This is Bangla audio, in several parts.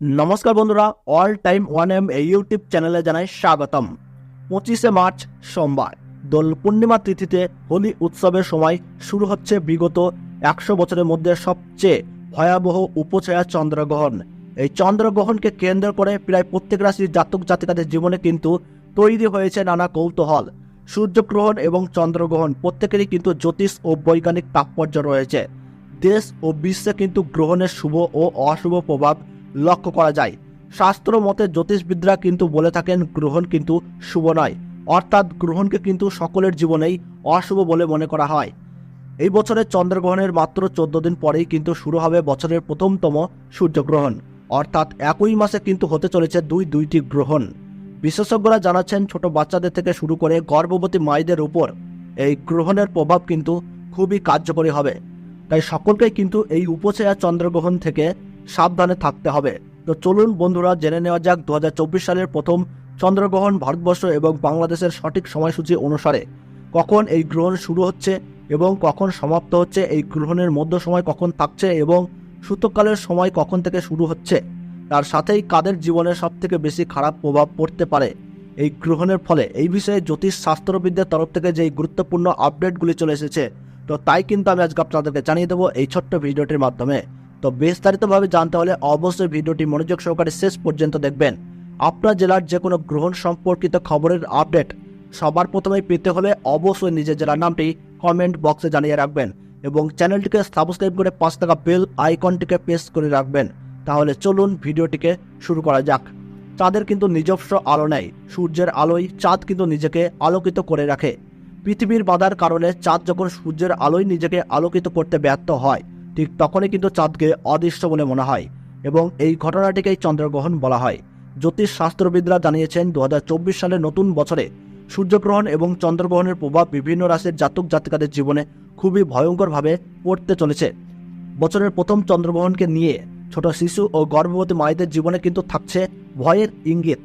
নমস্কার বন্ধুরা, অল টাইম 1M এই ইউটিউব চ্যানেলে জানাই স্বাগতম। 25শে মার্চ সোমবার দোল পূর্ণিমা তিথিতে হোলি উৎসবের সময় শুরু হচ্ছে বিগত 100 বছরের মধ্যে সবচেয়ে ভয়াবহ উপছায়া চন্দ্রগ্রহণ। এই চন্দ্রগ্রহণকে কেন্দ্র করে প্রায় প্রত্যেক রাশির জাতক জাতিকাদের জীবনে কিন্তু তৈরি হয়েছে নানা কৌতূহল। সূর্যগ্রহণ এবং চন্দ্রগ্রহণ প্রত্যেকেরই কিন্তু জ্যোতিষ ও বৈজ্ঞানিক তাৎপর্য রয়েছে। দেশ ও বিশ্বে কিন্তু গ্রহণের শুভ ও অশুভ প্রভাব লক্ষ্য করা যায়। শাস্ত্র মতে জ্যোতিষবিদরা কিন্তু বলে থাকেন গ্রহণ কিন্তু শুভ নয়, অর্থাৎ গ্রহণকে কিন্তু সকলের জীবনেই অশুভ বলে মনে করা হয়। এই বছরের চন্দ্রগ্রহণের মাত্র 14 দিন পরেই কিন্তু শুরু হবে বছরের প্রথমতম সূর্যগ্রহণ, অর্থাৎ একই মাসে কিন্তু হতে চলেছে দুইটি গ্রহণ। বিশেষজ্ঞরা জানাচ্ছেন ছোট বাচ্চাদের থেকে শুরু করে গর্ভবতী মায়েদের উপর এই গ্রহণের প্রভাব কিন্তু খুবই কার্যকরী হবে। তাই সকলকেই কিন্তু এই উপছায়া চন্দ্রগ্রহণ থেকে সাবধানে থাকতে হবে। তো চলুন বন্ধুরা, জেনে নেওয়া যাক 2024 সালের প্রথম চন্দ্রগ্রহণ ভারতবর্ষ এবং বাংলাদেশের সঠিক সময়সূচি অনুসারে কখন এই গ্রহণ শুরু হচ্ছে এবং কখন সমাপ্ত হচ্ছে, এই গ্রহণের মধ্য সময় কখন থাকছে এবং সূতককালের সময় কখন থেকে শুরু হচ্ছে, তার সাথেই কাদের জীবনে সবথেকে বেশি খারাপ প্রভাব পড়তে পারে এই গ্রহণের ফলে। এই বিষয়ে জ্যোতিষ শাস্ত্রবিদদের তরফ থেকে যেই গুরুত্বপূর্ণ আপডেটগুলি চলে এসেছে, তো তাই কিন্তু আমি আজকে আপনাদেরকে জানিয়ে দেবো এই ছোট্ট ভিডিওটির মাধ্যমে। তো বিস্তারিতভাবে জানতে হলে অবশ্যই ভিডিওটি মনোযোগ সহকারে শেষ পর্যন্ত দেখবেন। আপনার জেলার যে কোনো গ্রহণ সম্পর্কিত খবরের আপডেট সবার প্রথমেই পেতে হলে অবশ্যই নিজের জেলার নামটি কমেন্ট বক্সে জানিয়ে রাখবেন এবং চ্যানেলটিকে সাবস্ক্রাইব করে 5 টাকা বেল আইকনটিকে প্রেস করে রাখবেন। তাহলে চলুন ভিডিওটিকে শুরু করা যাক। চাঁদের কিন্তু নিজস্ব আলো নেই, সূর্যের আলোয় চাঁদ কিন্তু নিজেকে আলোকিত করে রাখে। পৃথিবীর বাধার কারণে চাঁদ যখন সূর্যের আলোয় নিজেকে আলোকিত করতে ব্যর্থ হয়, ঠিক তখনই কিন্তু চাঁদকে অদৃশ্য বলে মনে হয় এবং এই ঘটনাটিকেই চন্দ্রগ্রহণ বলা হয়। জ্যোতিষ শাস্ত্রবিদরা জানিয়েছেন 2024 সালের নতুন বছরে সূর্যগ্রহণ এবং চন্দ্রগ্রহণের প্রভাব বিভিন্ন রাশির জাতক জাতিকাদের জীবনে খুবই ভয়ঙ্করভাবে পড়তে চলেছে। বছরের প্রথম চন্দ্রগ্রহণকে নিয়ে ছোট শিশু ও গর্ভবতী মায়েদের জীবনে কিন্তু থাকছে ভয়ের ইঙ্গিত।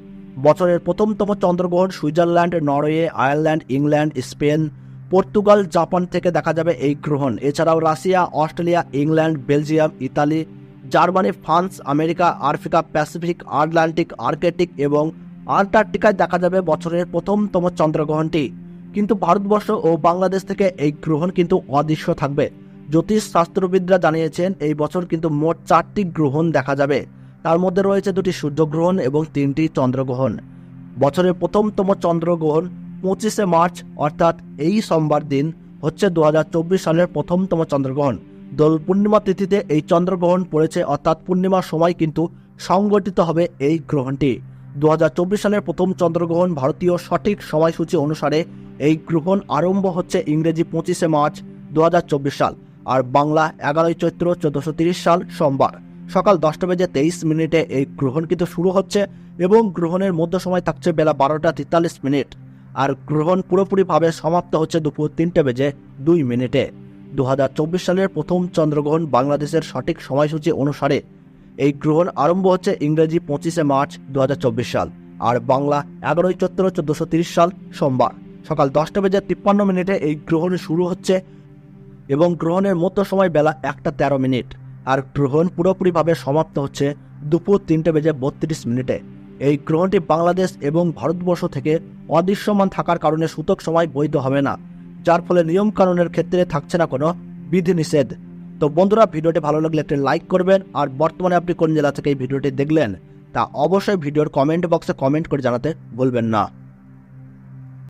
বছরের প্রথমতম চন্দ্রগ্রহণ Switzerland, Norway, Ireland, England, Spain, Portugal, Japan থেকে দেখা যাবে এই গ্রহণ। এছাড়াও Russia, Australia, England, Belgium, Italy, Germany, France, America, Africa, Pacific, Atlantic, Arctic এবং আন্টার্কটিকায় দেখা যাবে বছরের প্রথমতম চন্দ্রগ্রহণটি। কিন্তু ভারতবর্ষ ও বাংলাদেশ থেকে এই গ্রহণ কিন্তু অদৃশ্য থাকবে। জ্যোতিষ শাস্ত্রবিদরা জানিয়েছেন এই বছর কিন্তু মোট 4টি গ্রহণ দেখা যাবে। তার মধ্যে রয়েছে 2টি সূর্যগ্রহণ এবং 3টি চন্দ্রগ্রহণ। বছরের প্রথমতম চন্দ্রগ্রহণ 25শে মার্চ অর্থাৎ এই সোমবার দিন হচ্ছে 2024 সালের প্রথমতম চন্দ্রগ্রহণ। দোল পূর্ণিমা তিথিতে এই চন্দ্রগ্রহণ পড়েছে, অর্থাৎ পূর্ণিমার সময় কিন্তু সংগঠিত হবে এই গ্রহণটি। 2024 সালের প্রথম চন্দ্রগ্রহণ ভারতীয় সঠিক সময়সূচি অনুসারে এই গ্রহণ আরম্ভ হচ্ছে ইংরেজি 25শে মার্চ 2024 সাল আর বাংলা 11ই চৈত্র 1430 সাল সোমবার সকাল 10:23 এই গ্রহণ কিন্তু শুরু হচ্ছে এবং গ্রহণের মধ্য সময় থাকছে বেলা 12:43 আর গ্রহণ পুরোপুরিভাবে সমাপ্ত হচ্ছে দুপুর 3:02। 2024 সালের প্রথম চন্দ্রগ্রহণ বাংলাদেশের সঠিক সময়সূচি অনুসারে এই গ্রহণ আরম্ভ হচ্ছে ইংরেজি 25শে মার্চ 2024 সাল আর বাংলা 11ই চৈত্র 1430 সাল সোমবার সকাল 10:53 এই গ্রহণ শুরু হচ্ছে এবং গ্রহণের মধ্য সময় বেলা 1:13 আর গ্রহণ পুরোপুরিভাবে সমাপ্ত হচ্ছে দুপুর 3:32। এই গ্রহণটি বাংলাদেশ এবং ভারতবর্ষ থেকে অদৃশ্যমান থাকার কারণে সূতক সময় বৈধ হবে না, যার ফলে নিয়ম কানুনের ক্ষেত্রে থাকছে না কোনো বিধিনিষেধ। তো বন্ধুরা, ভিডিওটি ভালো লাগলে একটি লাইক করবেন আর বর্তমানে আপনি কোন জেলা থেকে এই ভিডিওটি দেখলেন তা অবশ্যই ভিডিওর কমেন্ট বক্সে কমেন্ট করে জানাতে ভুলবেন না।